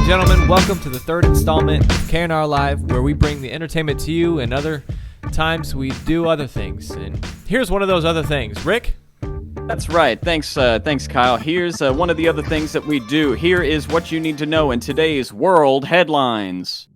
gentlemen, welcome to the third installment of KnR Live, where we bring the entertainment to you, and other times we do other things. And here's one of those other things. Rick? That's right. Thanks, Kyle. Here's one of the other things that we do. Here is what you need to know in today's world headlines.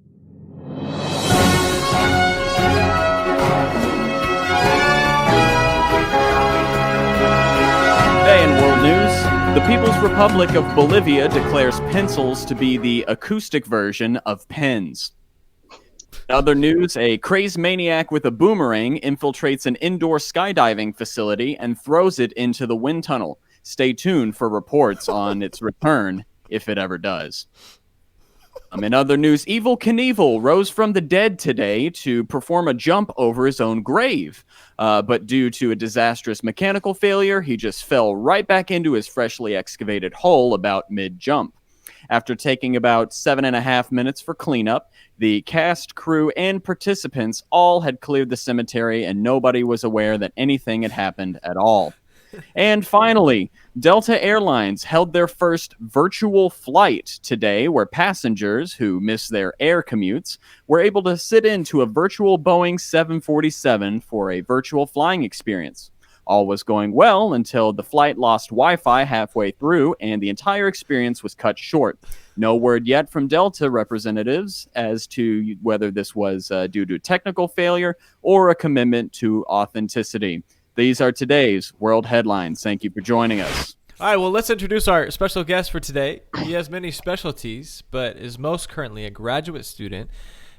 Today in world news, the People's Republic of Bolivia declares pencils to be the acoustic version of pens. In other news, a crazed maniac with a boomerang infiltrates an indoor skydiving facility and throws it into the wind tunnel. Stay tuned for reports on its return, if it ever does. In other news, Evel Knievel rose from the dead today to perform a jump over his own grave. But due to a disastrous mechanical failure, he just fell right back into his freshly excavated hole about mid-jump. After taking about 7.5 minutes for cleanup, the cast, crew, and participants all had cleared the cemetery, and nobody was aware that anything had happened at all. And finally, Delta Airlines held their first virtual flight today, where passengers who missed their air commutes were able to sit into a virtual Boeing 747 for a virtual flying experience. All was going well until the flight lost Wi-Fi halfway through, and the entire experience was cut short. No word yet from Delta representatives as to whether this was due to technical failure or a commitment to authenticity. These are today's world headlines. Thank you for joining us. All right, well, let's introduce our special guest for today. He has many specialties, but is most currently a graduate student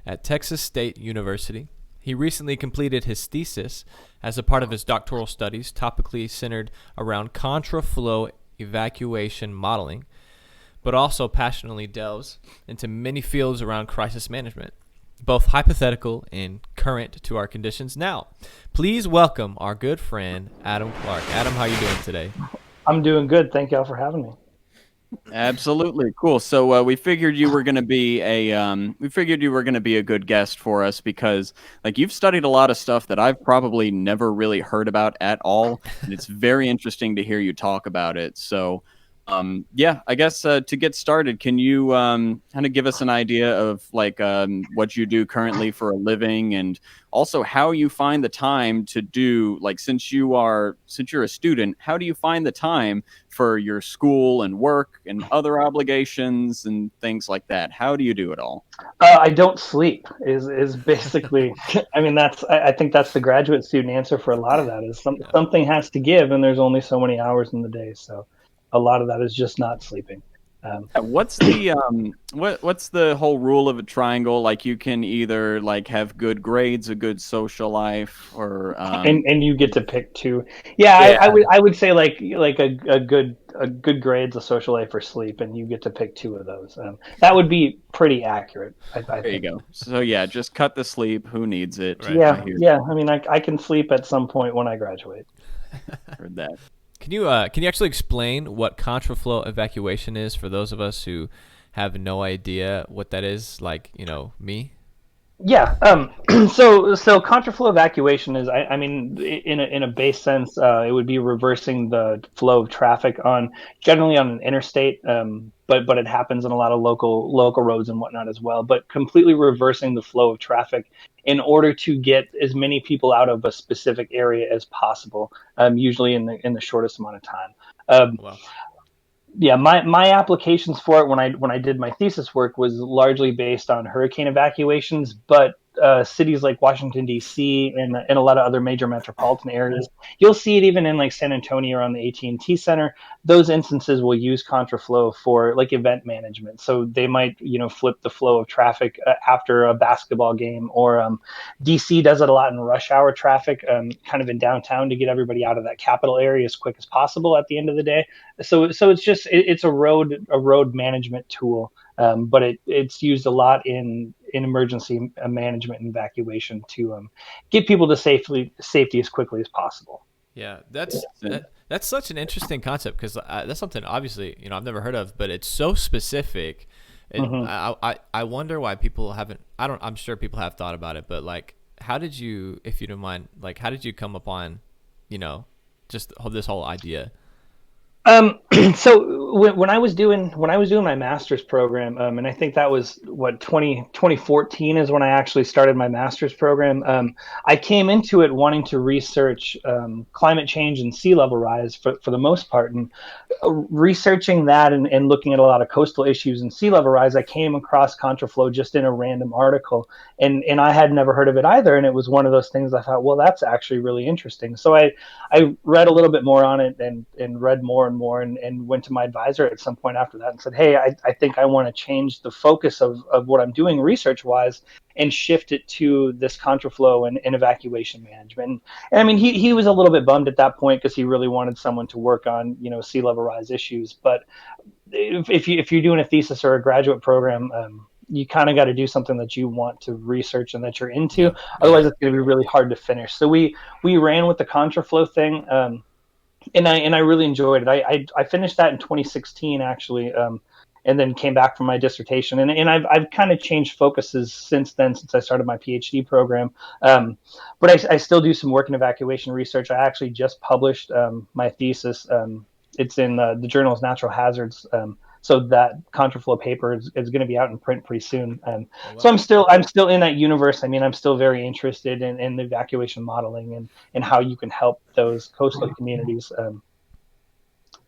at Texas State University. He recently completed his thesis as a part of his doctoral studies, topically centered around contraflow evacuation modeling, but also passionately delves into many fields around crisis management, both hypothetical and current to our conditions now. Please welcome our good friend, Adam Clark. Adam, how are you doing today? I'm doing good. Thank y'all for having me. Absolutely cool. So we figured you were going to be a good guest for us because you've studied a lot of stuff that I've probably never really heard about at all, and it's very interesting to hear you talk about it. So I guess to get started, can you kind of give us an idea of what you do currently for a living, and also how you find the time to do, since you're a student, how do you find the time for your school and work and other obligations and things like that? How do you do it all? I don't sleep is basically, I think that's the graduate student answer for a lot of that is something has to give, and there's only so many hours in the day. So a lot of that is just not sleeping. What's the whole rule of a triangle? You can either have good grades, a good social life, or and you get to pick two. Yeah. I would say a good grade's a social life or sleep, and you get to pick two of those. That would be pretty accurate. I there think. you go. So yeah, just cut the sleep. Who needs it? Right. Yeah. I can sleep at some point when I graduate. Heard that. Can you actually explain what contraflow evacuation is for those of us who have no idea what that is? Me? Yeah. So contraflow evacuation is, in a base sense, it would be reversing the flow of traffic generally on an interstate, but it happens on a lot of local roads and whatnot as well. But completely reversing the flow of traffic in order to get as many people out of a specific area as possible, usually in the shortest amount of time. Wow. Yeah, my applications for it when I did my thesis work was largely based on hurricane evacuations, but cities like Washington, D.C. and a lot of other major metropolitan areas, you'll see it even in San Antonio around the AT&T Center. Those instances will use contraflow for event management. So they might flip the flow of traffic after a basketball game, or D.C. does it a lot in rush hour traffic, kind of in downtown, to get everybody out of that capital area as quick as possible at the end of the day. So it's a road management tool, but it's used a lot in emergency management and evacuation to get people to safety as quickly as possible. Yeah, that's such an interesting concept, because that's something obviously I've never heard of, but it's so specific. I wonder why people haven't. I'm sure people have thought about it, but how did you, if you don't mind, how did you come upon just this whole idea? So when I was doing my master's program, and I think that was what 2014 is when I actually started my master's program. I came into it wanting to research climate change and sea level rise for the most part, and researching that and looking at a lot of coastal issues and sea level rise, I came across Contraflow just in a random article, and I had never heard of it either. And it was one of those things I thought, well, that's actually really interesting. So I read a little bit more on it and read more and more, and went to my advisor at some point after that and said, hey, I think I want to change the focus of what I'm doing research wise and shift it to this Contraflow and evacuation management. And I mean, he was a little bit bummed at that point because he really wanted someone to work on, sea level rise issues. But if you're doing a thesis or a graduate program, you kind of got to do something that you want to research and that you're into. Yeah. Otherwise, it's going to be really hard to finish. So we ran with the Contraflow thing, and I really enjoyed it. I finished that in 2016 actually. And then came back from my dissertation, and I've kind of changed focuses since then, since I started my PhD program. But I still do some work in evacuation research. I actually just published my thesis. It's in the journal's Natural Hazards. So that Contraflow paper is going to be out in print pretty soon. Oh, wow. So I'm still in that universe. I mean, I'm still very interested in the evacuation modeling and how you can help those coastal communities.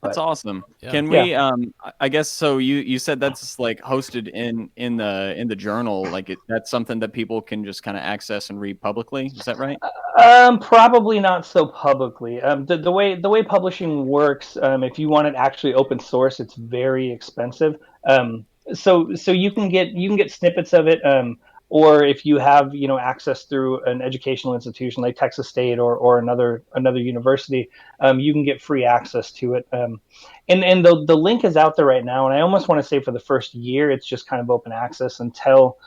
That's awesome. Yeah. Can we? I guess so. You said that's like hosted in the journal. Like that's something that people can just kind of access and read publicly. Is that right? Probably not so publicly. The way publishing works, if you want it actually open source, it's very expensive. So you can get snippets of it. Or if you have access through an educational institution like Texas State or another university, you can get free access to it. And the link is out there right now. And I almost want to say for the first year, it's just kind of open access until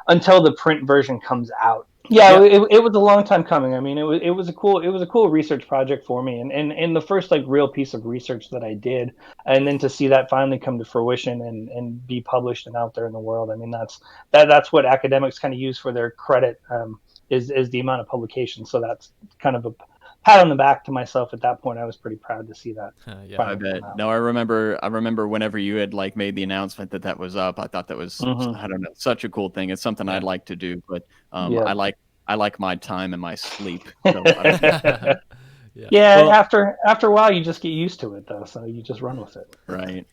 the print version comes out. Yeah, it was a long time coming. I mean, it was a cool research project for me, and the first like real piece of research that I did, and then to see that finally come to fruition and be published and out there in the world. I mean, that's what academics kind of use for their credit, is the amount of publications. So that's kind of a pat on the back to myself at that point. I was pretty proud to see that. Yeah, I bet. No, I remember whenever you had like made the announcement that was up. I thought that was I don't know, such a cool thing. It's something I'd like to do, but I like my time and my sleep. So yeah. Well, after a while, you just get used to it, though. So you just run with it. Right.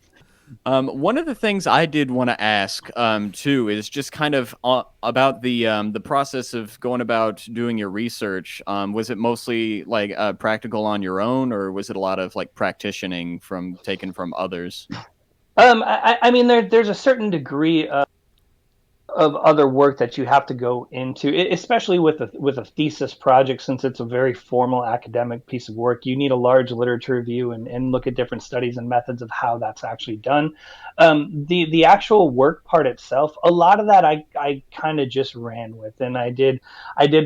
One of the things I did want to ask too is just kind of about the process of going about doing your research. Was it mostly like practical on your own, or was it a lot of like practicing taken from others? I mean, there's a certain degree of other work that you have to go into, especially with a thesis project, since it's a very formal academic piece of work. You need a large literature review and look at different studies and methods of how that's actually done. The actual work part itself, a lot of that I kind of just ran with, and I did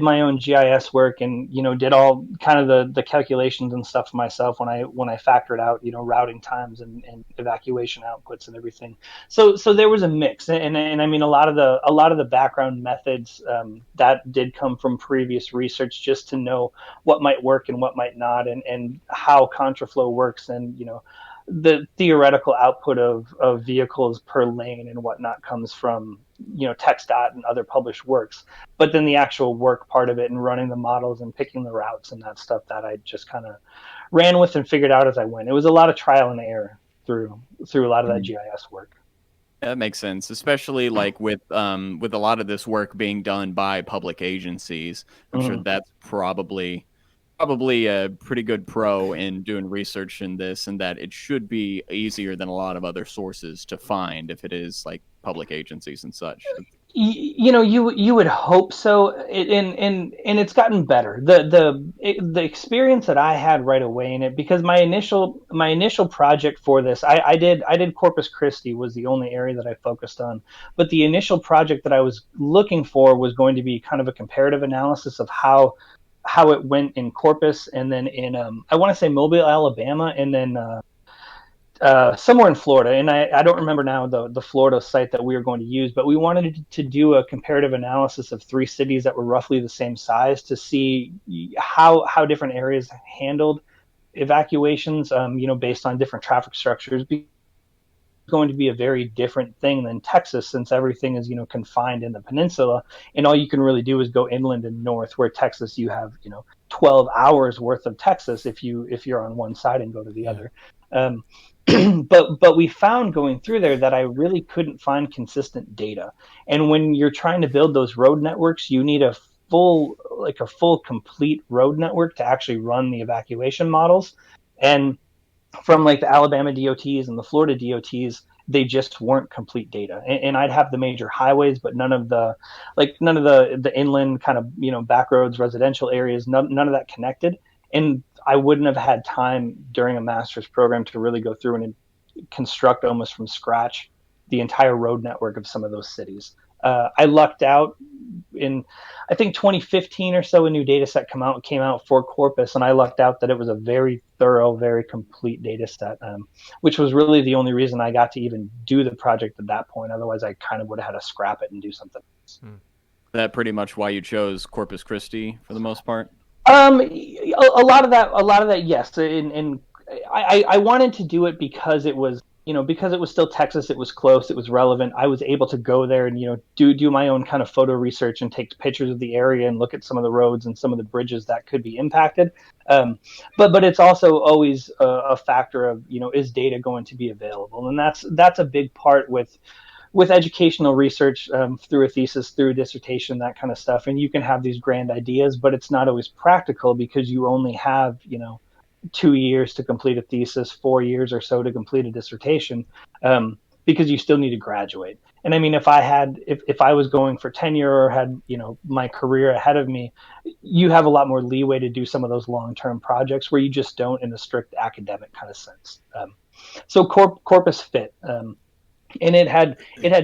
my own GIS work, and did all kind of the calculations and stuff myself when I factored out routing times and evacuation outputs and everything. So there was a mix, and I mean a lot of the background methods that did come from previous research, just to know what might work and what might not, and how Contraflow works, and the theoretical output of vehicles per lane and whatnot comes from TxDOT and other published works. But then the actual work part of it and running the models and picking the routes and that stuff, that I just kind of ran with and figured out as I went. It was a lot of trial and error through a lot of that GIS work. That makes sense, especially like with a lot of this work being done by public agencies. I'm sure that's probably a pretty good pro in doing research in this, and that it should be easier than a lot of other sources to find if it is like public agencies and such. You would hope so, and it's gotten better. The experience that I had right away in it, because my initial project for this, I did Corpus Christi was the only area that I focused on, but the initial project that I was looking for was going to be kind of a comparative analysis of how it went in Corpus, and then in I want to say Mobile, Alabama, and then somewhere in Florida, and I don't remember now the Florida site that we were going to use, but we wanted to do a comparative analysis of 3 cities that were roughly the same size to see how different areas handled evacuations, based on different traffic structures, going to be a very different thing than Texas, since everything is confined in the peninsula, and all you can really do is go inland and north. Where Texas, you have 12 hours worth of Texas if you're on one side and go to the other. Um, but we found going through there that I really couldn't find consistent data. And when you're trying to build those road networks, you need a full complete road network to actually run the evacuation models. And from like the Alabama DOTs and the Florida DOTs, they just weren't complete data. And I'd have the major highways, but none of the inland kind of back roads, residential areas, none of that connected. And I wouldn't have had time during a master's program to really go through and construct almost from scratch the entire road network of some of those cities. I lucked out in, I think 2015 or so, a new data set came out for Corpus, and I lucked out that it was a very thorough, very complete data set, which was really the only reason I got to even do the project at that point. Otherwise, I kind of would have had to scrap it and do something else. That pretty much why you chose Corpus Christi for the most part? A lot of that, yes. And I wanted to do it because it was, because it was still Texas, it was close, it was relevant. I was able to go there and, do my own kind of photo research and take pictures of the area and look at some of the roads and some of the bridges that could be impacted. But it's also always a factor of, is data going to be available? And that's a big part with educational research, through a thesis, through a dissertation, that kind of stuff. And you can have these grand ideas, but it's not always practical because you only have, 2 years to complete a thesis, 4 years or so to complete a dissertation, because you still need to graduate. And I mean, if I was going for tenure or had, my career ahead of me, you have a lot more leeway to do some of those long-term projects where you just don't in a strict academic kind of sense. So Corpus fit. And it had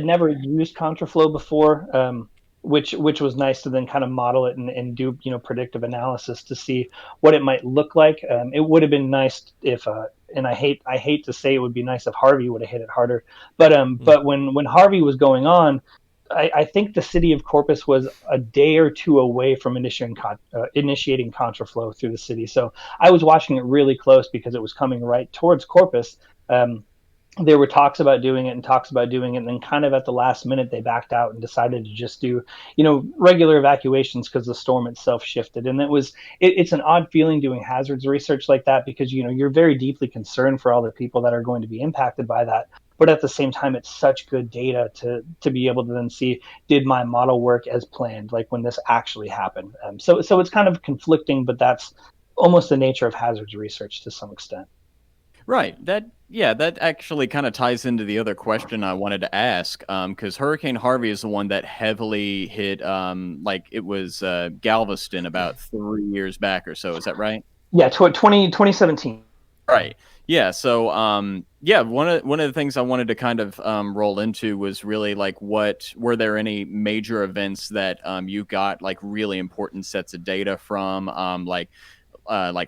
never used Contraflow before, which was nice to then kind of model it and do predictive analysis to see what it might look like. It would have been nice if and I hate to say it would be nice if Harvey would have hit it harder, but when Harvey was going on, I think the city of Corpus was a day or two away from initiating Contraflow through the city. So I was watching it really close because it was coming right towards Corpus. There were talks about doing it, and then kind of at the last minute they backed out and decided to just do regular evacuations because the storm itself shifted. And it's an odd feeling doing hazards research like that, because you're very deeply concerned for all the people that are going to be impacted by that, but at the same time it's such good data to be able to then see, did my model work as planned, like when this actually happened. So it's kind of conflicting, but that's almost the nature of hazards research to some extent. Right. That actually kind of ties into the other question I wanted to ask, because Hurricane Harvey is the one that heavily hit, like it was Galveston about 3 years back or so. Is that right? Yeah, 2017. Right. Yeah. So, one of the things I wanted to kind of roll into was really like, were there any major events that you got like really important sets of data from, like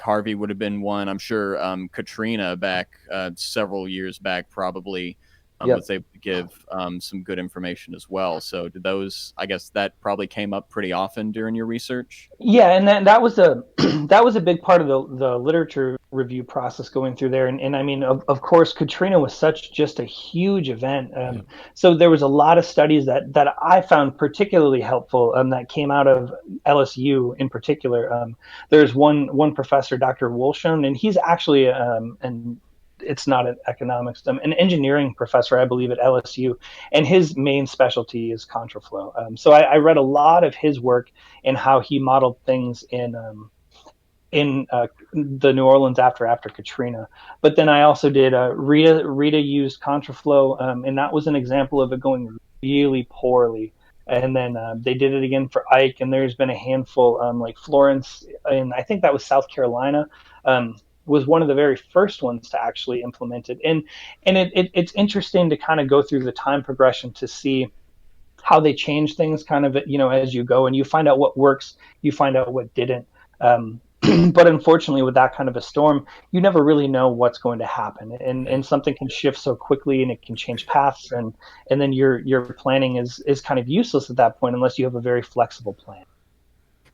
Harvey would have been one. I'm sure Katrina back several years back probably was able to give some good information as well. So did those, I guess that probably came up pretty often during your research? Yeah, and that was a that was a big part of the literature review process going through there. And I mean, of course, Katrina was just a huge event. So there was a lot of studies that I found particularly helpful, that came out of LSU in particular. There's one professor, Dr. Wolshon, and he's actually an it's not an economics, an engineering professor, I believe, at LSU, and his main specialty is Contraflow. So I read a lot of his work and how he modeled things in the New Orleans after Katrina. But then I also did Rita used Contraflow, and that was an example of it going really poorly. And then they did it again for Ike, and there's been a handful, like Florence, and I think that was South Carolina. Was one of the very first ones to actually implement it. And it's interesting to kind of go through the time progression to see how they change things kind of, as you go, and you find out what works, you find out what didn't. But unfortunately, with that kind of a storm, you never really know what's going to happen, and something can shift so quickly, and it can change paths, and then your planning is kind of useless at that point unless you have a very flexible plan.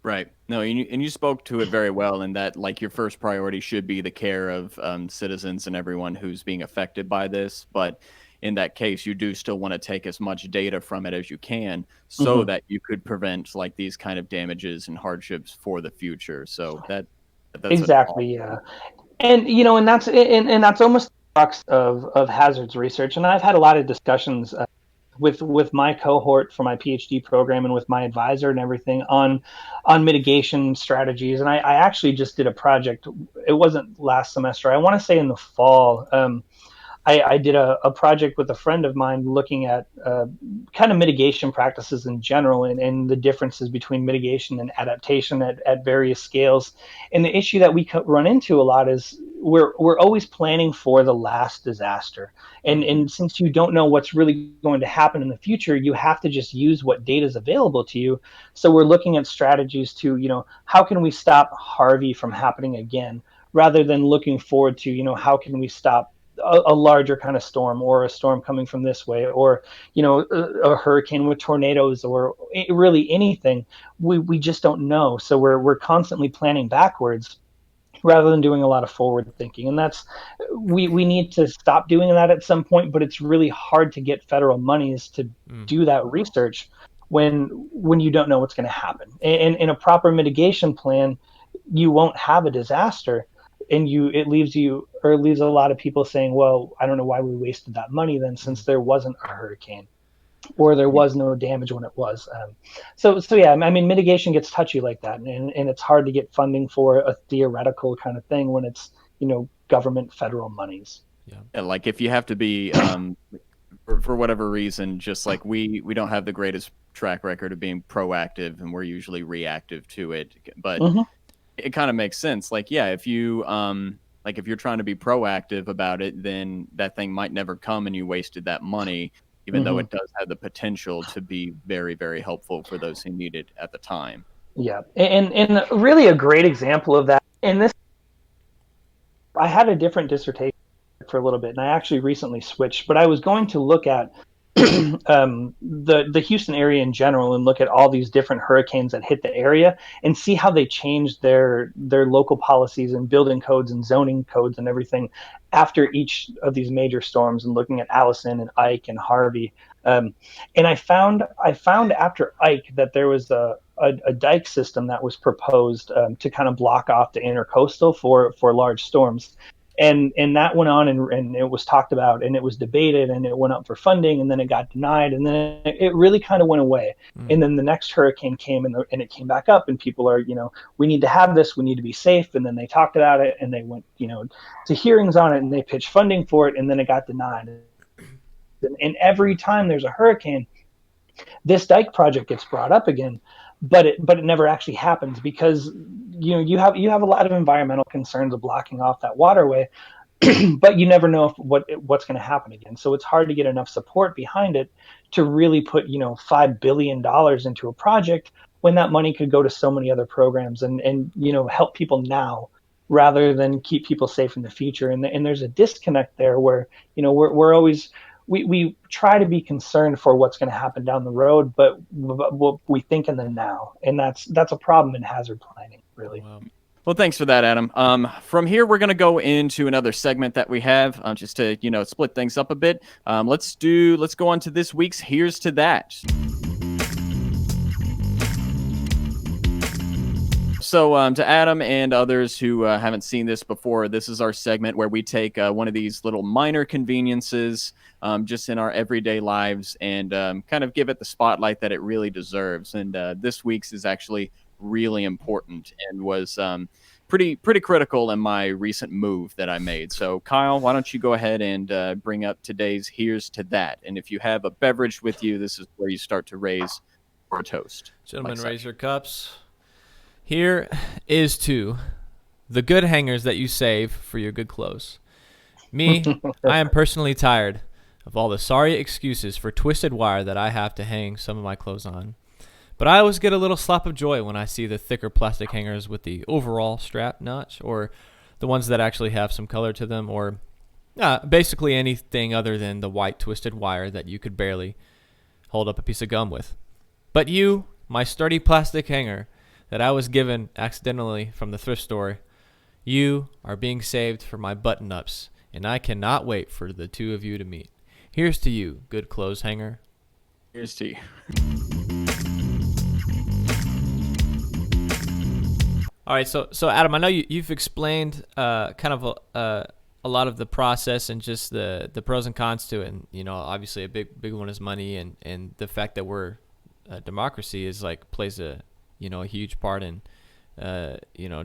Right. No, and you spoke to it very well in that, like, your first priority should be the care of citizens and everyone who's being affected by this. But in that case, you do still want to take as much data from it as you can so Hmm. that you could prevent like these kind of damages and hardships for the future. So that's an Exactly. Yeah. And and that's almost the crux of hazards research. And I've had a lot of discussions with my cohort for my PhD program and with my advisor and everything on mitigation strategies. And I actually just did a project. It wasn't last semester. I want to say in the fall. I did a project with a friend of mine looking at kind of mitigation practices in general and the differences between mitigation and adaptation at various scales. And the issue that we run into a lot is we're always planning for the last disaster. And since you don't know what's really going to happen in the future, you have to just use what data is available to you. So we're looking at strategies to, how can we stop Harvey from happening again, rather than looking forward to, how can we stop a larger kind of storm or a storm coming from this way, or a hurricane with tornadoes, or really anything. We just don't know, so we're constantly planning backwards rather than doing a lot of forward thinking. And that's we need to stop doing that at some point, but it's really hard to get federal monies to Mm. do that research when you don't know what's going to happen. And in a proper mitigation plan, you won't have a disaster, and it leaves a lot of people saying, well, I don't know why we wasted that money then, since there wasn't a hurricane or there was no damage when it was. So yeah, I mean, mitigation gets touchy like that, and it's hard to get funding for a theoretical kind of thing when it's government federal monies. Yeah. Yeah, like if you have to be for whatever reason, just like we don't have the greatest track record of being proactive, and we're usually reactive to it. But Hmm. it kind of makes sense. Like, yeah, if you like if you're trying to be proactive about it, then that thing might never come and you wasted that money, even though Hmm. it does have the potential to be very, very helpful for those who need it at the time. Yeah, and really a great example of that. And this, I had a different dissertation for a little bit, and I actually recently switched. But I was going to look at the Houston area in general, and look at all these different hurricanes that hit the area, and see how they changed their local policies and building codes and zoning codes and everything after each of these major storms, and looking at Allison and Ike and Harvey. Um, and I found after Ike that there was a dike system that was proposed to kind of block off the intercoastal for large storms. And that went on, and it was talked about, and it was debated, and it went up for funding, and then it got denied, and then it really kind of went away. Mm. And then the next hurricane came, and it came back up, and people are, we need to have this, we need to be safe. And then they talked about it, and they went, to hearings on it, and they pitched funding for it, and then it got denied. And every time there's a hurricane, this dike project gets brought up again, but it never actually happens, because you have a lot of environmental concerns of blocking off that waterway, but you never know what's going to happen again. So it's hard to get enough support behind it to really put $5 billion into a project, when that money could go to so many other programs and help people now, rather than keep people safe in the future. And there's a disconnect there where we're always, we try to be concerned for what's going to happen down the road, but we think in the now, and that's a problem in hazard planning, really. Wow. Well, thanks for that, Adam. From here, we're going to go into another segment that we have, just to split things up a bit. Let's go on to this week's Here's to That. So to Adam and others who haven't seen this before, this is our segment where we take one of these little minor conveniences just in our everyday lives and kind of give it the spotlight that it really deserves. And this week's is actually really important and was pretty critical in my recent move that I made. So Kyle, why don't you go ahead and bring up today's Here's to That. And if you have a beverage with you, this is where you start to raise or a toast. Gentlemen, Like raise your cups. Here is to the good hangers that you save for your good clothes. Me, I am personally tired of all the sorry excuses for twisted wire that I have to hang some of my clothes on. But I always get a little slap of joy when I see the thicker plastic hangers with the overall strap notch, or the ones that actually have some color to them, or basically anything other than the white twisted wire that you could barely hold up a piece of gum with. But you, my sturdy plastic hanger that I was given accidentally from the thrift store. You are being saved for my button-ups, and I cannot wait for the two of you to meet. Here's to you, good clothes hanger. Here's to you. All right, so Adam, I know you've explained kind of a lot of the process and just the pros and cons to it, and obviously a big one is money, and the fact that we're a democracy is plays a huge part in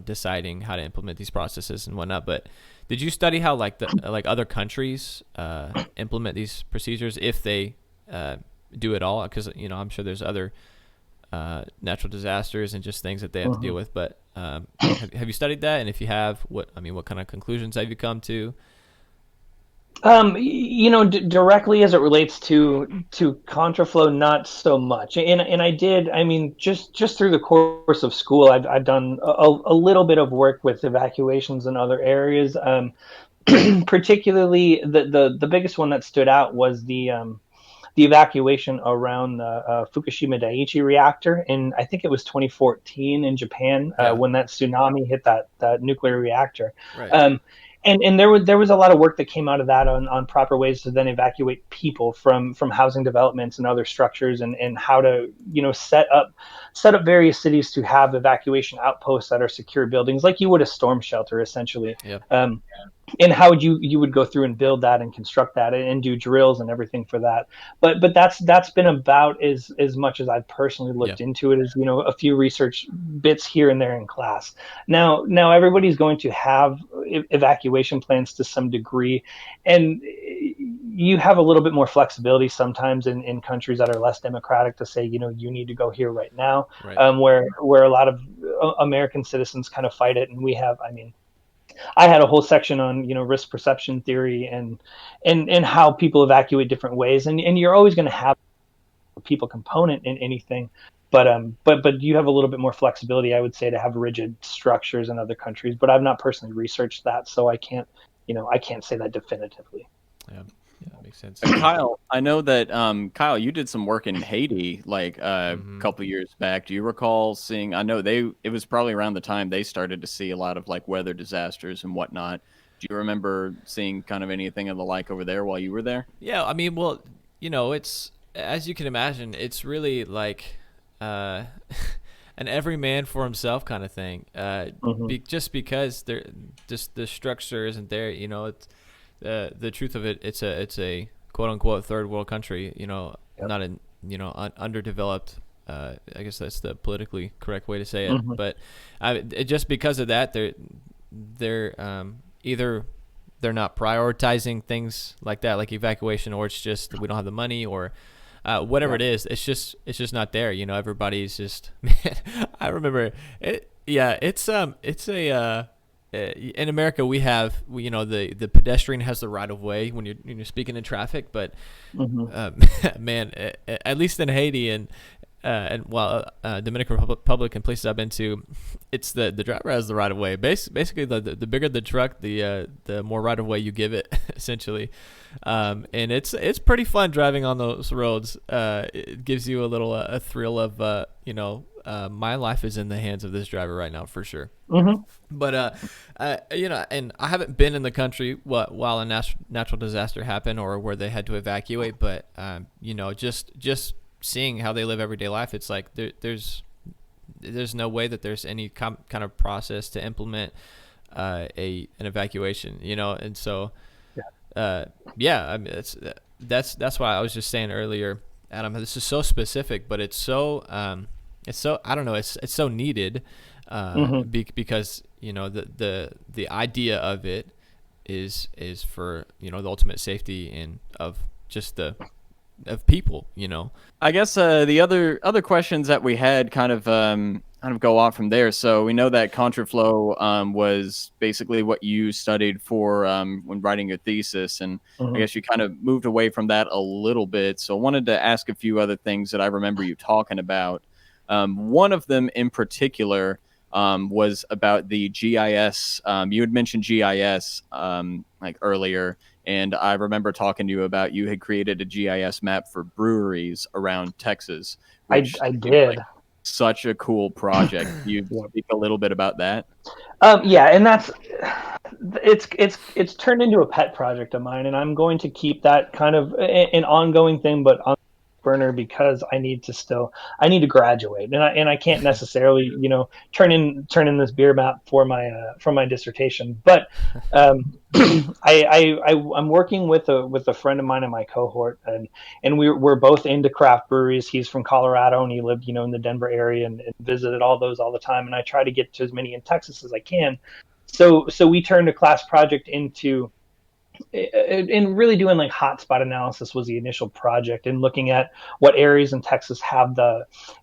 deciding how to implement these processes and whatnot. But did you study how other countries implement these procedures, if they do it all? Because I'm sure there's other natural disasters and just things that they have to deal with. But have you studied that? And if you have, what kind of conclusions have you come to? Directly as it relates to Contraflow, not so much. And I did, just through the course of school, I've done a little bit of work with evacuations in other areas. Particularly the biggest one that stood out was the evacuation around the Fukushima Daiichi reactor in, I think it was 2014 in Japan, when that tsunami hit that nuclear reactor. Right. And there was a lot of work that came out of that on proper ways to then evacuate people from housing developments and other structures, and how to set up various cities to have evacuation outposts that are secure buildings, like you would a storm shelter essentially. Yeah. And how you would go through and build that and construct that and do drills and everything for that. But that's been about as much as I've personally looked into it, as a few research bits here and there in class. Now everybody's going to have evacuation plans to some degree, and you have a little bit more flexibility sometimes in countries that are less democratic to say, you need to go here right now. Right. Where a lot of American citizens kind of fight it, and we have, I had a whole section on risk perception theory and how people evacuate different ways, and you're always going to have a people component in anything, but you have a little bit more flexibility, I would say, to have rigid structures in other countries. But I've not personally researched that, so I can't say that definitively. Yeah, that makes sense. Kyle, I know that Kyle, you did some work in Haiti a couple years back. Do you recall seeing? I know it was probably around the time they started to see a lot of weather disasters and whatnot. Do you remember seeing kind of anything of the like over there while you were there? Yeah, well, it's, as you can imagine, it's really an every man for himself kind of thing. Just because the structure isn't there, it's. The truth of it, it's a quote unquote third world country, not an underdeveloped. I guess that's the politically correct way to say it. But just because of that, they're either they're not prioritizing things like that, like evacuation, or it's just we don't have the money, or whatever it is. It's just not there. Everybody's just. Man, I remember it. Yeah, it's a. In America, we have the pedestrian has the right of way when you're speaking in traffic, but man, at least in Haiti and Dominican Republic and places I've been to, it's the driver has the right of way. Basically, the bigger the truck, the more right of way you give it, essentially. And it's pretty fun driving on those roads. It gives you a little a thrill of my life is in the hands of this driver right now, for sure. But and I haven't been in the country while a natural disaster happened or where they had to evacuate. But just seeing how they live everyday life, it's like there's no way that there's any kind of process to implement an evacuation. And so that's why I was just saying earlier, Adam. This is so specific, but it's so I don't know. It's so needed because the idea of it is for the ultimate safety and of just of people. I guess the other questions that we had kind of go off from there. So we know that Contraflow was basically what you studied for when writing your thesis, and I guess you kind of moved away from that a little bit. So I wanted to ask a few other things that I remember you talking about. One of them in particular was about the GIS. You had mentioned GIS earlier, and I remember talking to you about you had created a GIS map for breweries around Texas. I did. such a cool project. Can you speak a little bit about that? Yeah, and that's it's turned into a pet project of mine, and I'm going to keep that kind of an ongoing thing, but on the burner because I need to graduate, and I can't necessarily turn in this beer map for my dissertation, but I'm working with a friend of mine in my cohort, and we're both into craft breweries. He's from Colorado, and he lived in the Denver area and visited all those all the time, and I try to get to as many in Texas as I can. So we turned a class project into, and really doing like hotspot analysis was the initial project, and looking at what areas in Texas have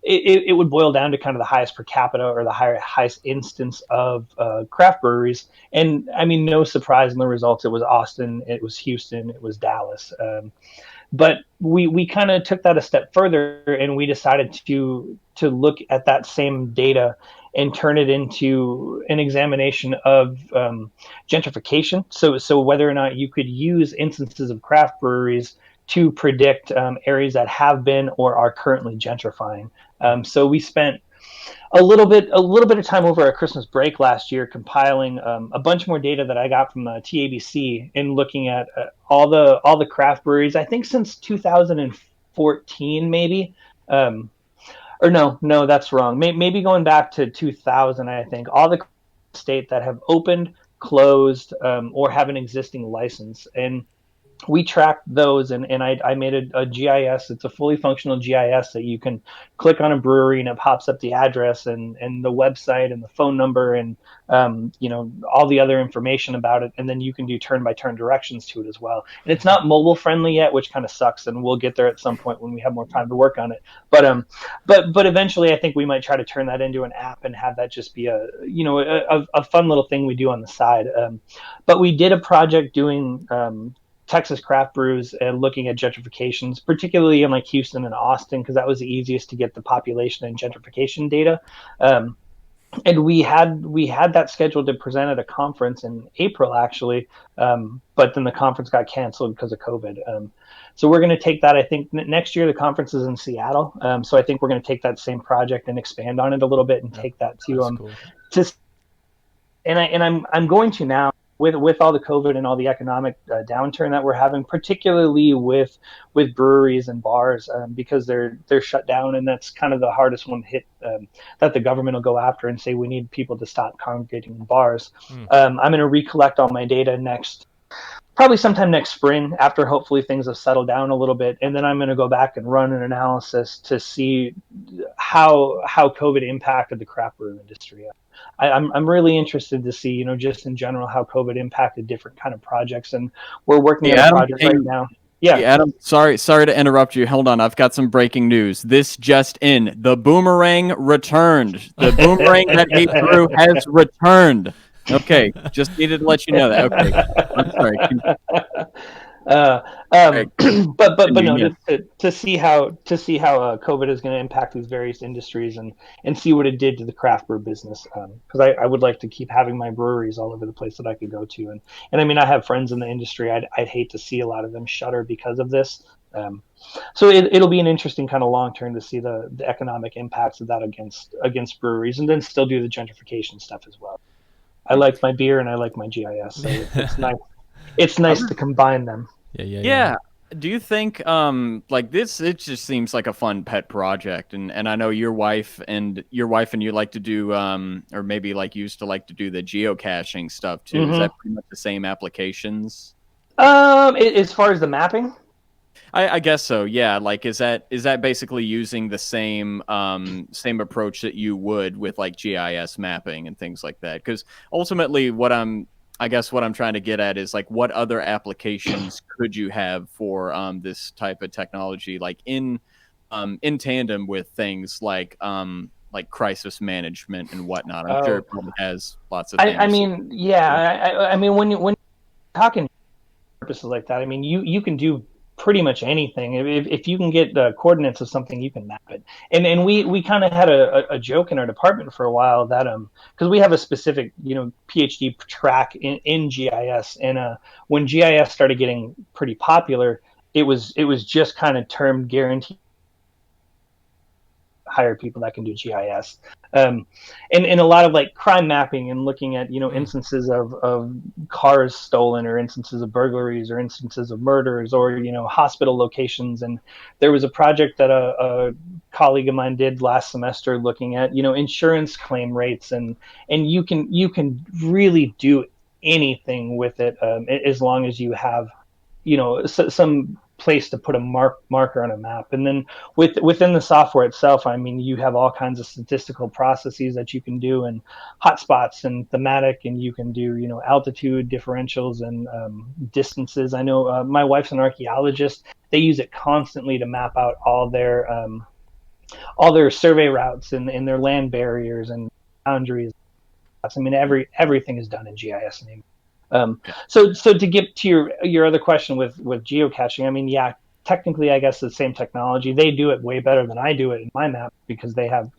it would boil down to kind of the highest per capita or the highest instance of craft breweries. And I mean, no surprise in the results. It was Austin, it was Houston, it was Dallas. But we kind of took that a step further, and we decided to look at that same data and turn it into an examination of gentrification. So whether or not you could use instances of craft breweries to predict areas that have been or are currently gentrifying. So we spent a little bit of time over our Christmas break last year compiling a bunch more data that I got from TABC and looking at all the craft breweries. I think since 2014, maybe. Or no, that's wrong. Maybe going back to 2000, I think all the state that have opened, closed, or have an existing license. And we tracked those, and I made a GIS. It's a fully functional GIS that you can click on a brewery and it pops up the address and the website and the phone number and all the other information about it, and then you can do turn by turn directions to it as well. And it's not mobile friendly yet, which kind of sucks, and we'll get there at some point when we have more time to work on it. But eventually I think we might try to turn that into an app and have that just be a fun little thing we do on the side. But we did a project doing Texas craft brews and looking at gentrifications, particularly in like Houston and Austin, because that was the easiest to get the population and gentrification data. And we had that scheduled to present at a conference in April, actually, but then the conference got canceled because of COVID. So we're going to take that. I think next year the conference is in Seattle, so I think we're going to take that same project and expand on it a little bit and take that to cool. I'm going to now. With all the COVID and all the economic downturn that we're having, particularly with breweries and bars, because they're shut down, and that's kind of the hardest one hit that the government will go after and say we need people to stop congregating in bars. I'm going to recollect all my data probably sometime next spring, after hopefully things have settled down a little bit, and then I'm going to go back and run an analysis to see how COVID impacted the craft brew industry. I'm really interested to see, just in general, how COVID impacted different kind of projects, and we're working on a project right now. Yeah. Hey, Adam, sorry to interrupt you. Hold on, I've got some breaking news. This just in: the boomerang returned. The boomerang that he threw has returned. Okay, just needed to let you know that. Okay, I'm sorry. But no, to see how COVID is going to impact these various industries and see what it did to the craft brew business, because I would like to keep having my breweries all over the place that I could go to, and I mean, I have friends in the industry. I'd hate to see a lot of them shutter because of this. So it'll be an interesting kind of long term to see the economic impacts of that against breweries, and then still do the gentrification stuff as well. I like my beer and I like my GIS, so it's nice. It's nice to combine them. Yeah. Do you think like this? It just seems like a fun pet project, and I know your wife and you like to do or maybe like used to like to do the geocaching stuff too. Mm-hmm. Is that pretty much the same applications? As far as the mapping. I guess so. Yeah. Like, is that basically using the same approach that you would with like GIS mapping and things like that? Because ultimately, what I'm trying to get at is like, what other applications could you have for this type of technology, like in tandem with things like crisis management and whatnot? I'm sure it probably has lots of things. I mean, yeah. I mean, when you're talking purposes like that, I mean, you can do pretty much anything. If you can get the coordinates of something, you can map it. And we kind of had a joke in our department for a while that because we have a specific PhD track in GIS, and when GIS started getting pretty popular, it was just kind of termed guaranteed hire people that can do GIS. And a lot of like crime mapping and looking at, instances of cars stolen, or instances of burglaries, or instances of murders, or, hospital locations. And there was a project that a colleague of mine did last semester looking at, insurance claim rates, and you can really do anything with it, as long as you have, some place to put a marker on a map. And then within the software itself, I mean, you have all kinds of statistical processes that you can do, and hotspots and thematic, and you can do, altitude differentials and distances. I know my wife's an archaeologist. They use it constantly to map out all their survey routes and their land barriers and boundaries. I mean, everything is done in GIS now. So to get to your other question with geocaching, I mean, yeah, technically, I guess the same technology. They do it way better than I do it in my map, because they have,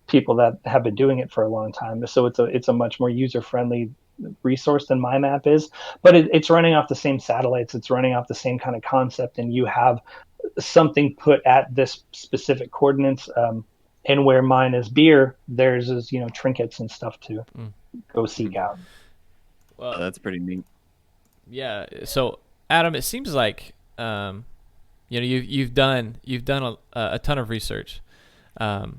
people that have been doing it for a long time. So it's a much more user-friendly resource than my map is, but it's running off the same satellites. It's running off the same kind of concept, and you have something put at this specific coordinates. And where mine is beer, theirs is, trinkets and stuff to go seek out. Well, that's pretty neat. Yeah. So, Adam, it seems like you've done a ton of research, but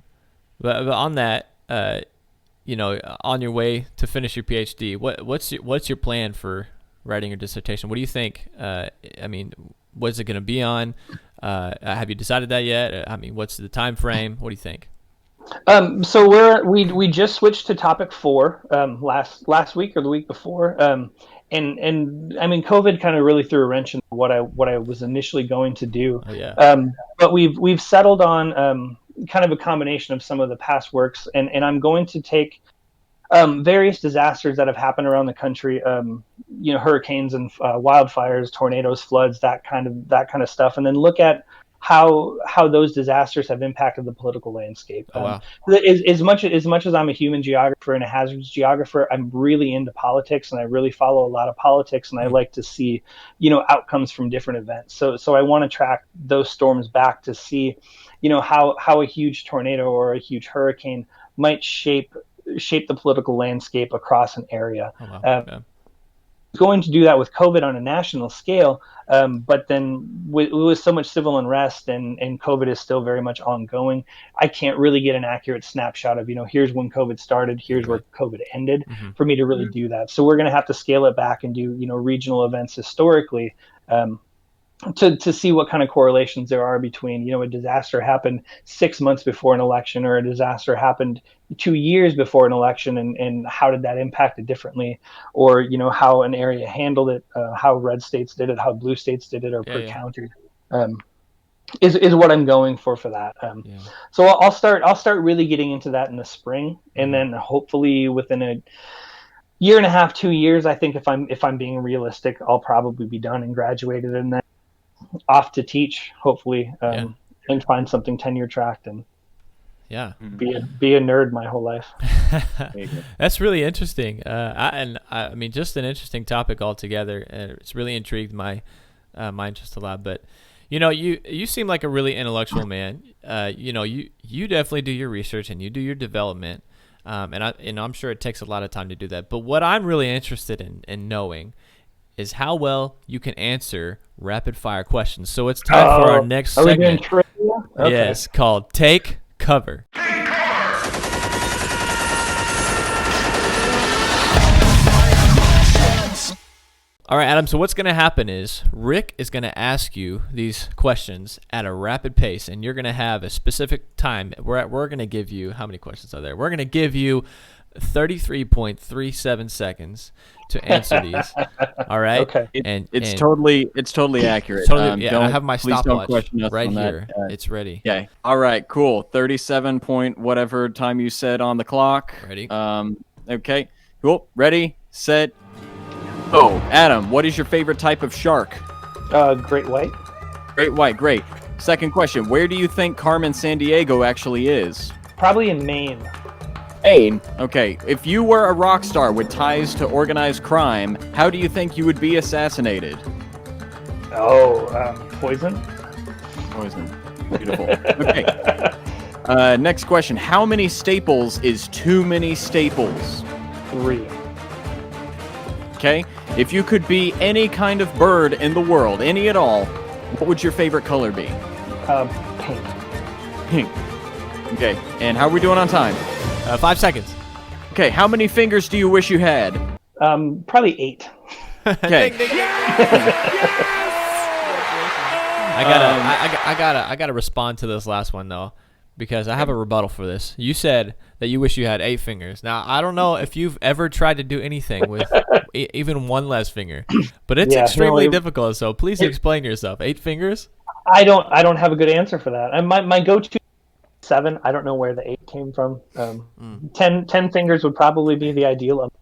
on that, on your way to finish your PhD, what's your plan for writing your dissertation? What do you think? I mean, what's it going to be on? Have you decided that yet? I mean, what's the time frame? What do you think? So we just switched to topic 4 last week or the week before, and I mean, COVID kind of really threw a wrench in what I was initially going to do. Oh, yeah. But we've settled on kind of a combination of some of the past works, and I'm going to take various disasters that have happened around the country, hurricanes and wildfires, tornadoes, floods, that kind of stuff, and then look at how those disasters have impacted the political landscape. Oh, wow. As much as I'm a human geographer and a hazards geographer, I'm really into politics, and I really follow a lot of politics, and I like to see, outcomes from different events. So I want to track those storms back to see, how a huge tornado or a huge hurricane might shape the political landscape across an area. Oh, wow. Yeah. Going to do that with COVID on a national scale, but then with so much civil unrest and COVID is still very much ongoing, I can't really get an accurate snapshot of, here's when COVID started, here's where COVID ended, for me to really do that. So we're going to have to scale it back and do, regional events historically, to see what kind of correlations there are between, a disaster happened 6 months before an election, or a disaster happened 2 years before an election, and how did that impact it differently, or, how an area handled it, how red states did it, how blue states did it, or per county, is what I'm going for that. So I'll start really getting into that in the spring, and then hopefully within a year and a half, 2 years, I think if I'm being realistic, I'll probably be done and graduated, and then off to teach, hopefully, and find something tenure tracked, and be a nerd my whole life. That's really interesting. I mean, just an interesting topic altogether, and it's really intrigued my interest a lot. But you seem like a really intellectual man. You definitely do your research and you do your development, and I'm sure it takes a lot of time to do that. But what I'm really interested in knowing is how well you can answer rapid fire questions. So it's time for our next segment. Are we doing trivia? Okay. Yes, called Take Cover. All right, Adam, so what's going to happen is Rick is going to ask you these questions at a rapid pace, and you're going to have a specific time. We're going to give you, how many questions are there? We're going to give you 33.37 seconds to answer these. All right. Okay. It's totally accurate. Totally, I have my stopwatch right here. It's ready. Okay. All right. Cool. 37 point whatever time you said on the clock. Ready. Okay. Cool. Ready. Set. Oh, Adam, what is your favorite type of shark? Great white. Great white. Great. Second question. Where do you think Carmen Sandiego actually is? Probably in Maine. Maine. Okay. If you were a rock star with ties to organized crime, how do you think you would be assassinated? Oh, poison. Poison. Beautiful. Okay. Next question. How many staples is too many staples? 3. Okay. If you could be any kind of bird in the world, any at all, what would your favorite color be? Pink. Pink. Okay. And how are we doing on time? 5 seconds. Okay. How many fingers do you wish you had? Probably 8. Okay. Ding, ding, ding. I gotta respond to this last one though, because I have a rebuttal for this. You said that you wish you had 8 fingers. Now I don't know if you've ever tried to do anything with even one less finger, but it's extremely difficult. So please explain yourself. 8 fingers? I don't have a good answer for that. And my go-to 7. I don't know where the 8 came from. 10 fingers would probably be the ideal amount.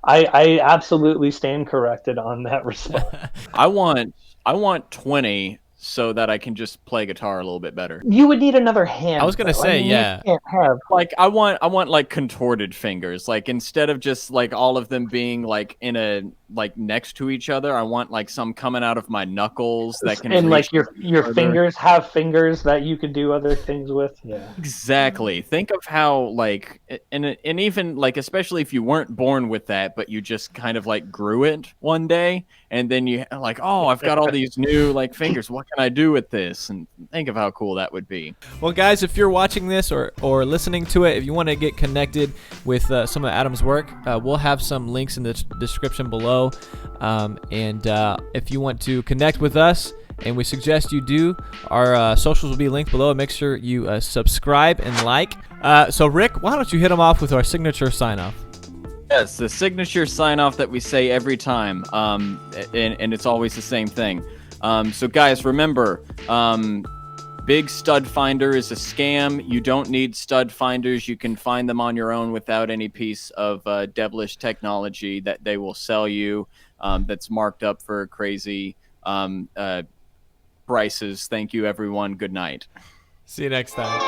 I absolutely stand corrected on that response. I want 20 so that I can just play guitar a little bit better. You would need another hand. I was gonna say, yeah. You can't have. Like I want like contorted fingers. Like instead of just like all of them being like in a like next to each other, I want like some coming out of my knuckles that can. And like your fingers have fingers that you could do other things with. Yeah. Exactly. Think of how like and even like especially if you weren't born with that, but you just kind of like grew it one day, and then you like, oh, I've got all these new like fingers. What can I do with this? And think of how cool that would be. Well, guys, if you're watching this or listening to it, if you want to get connected with some of Adam's work, we'll have some links in the description below. And if you want to connect with us, and we suggest you do, our socials will be linked below. Make sure you subscribe and like. So, Rick, why don't you hit them off with our signature sign-off? Yes, the signature sign-off that we say every time, and it's always the same thing. So guys, remember, Big Stud Finder is a scam. You don't need stud finders. You can find them on your own without any piece of devilish technology that they will sell you that's marked up for crazy prices. Thank you, everyone. Good night. See you next time.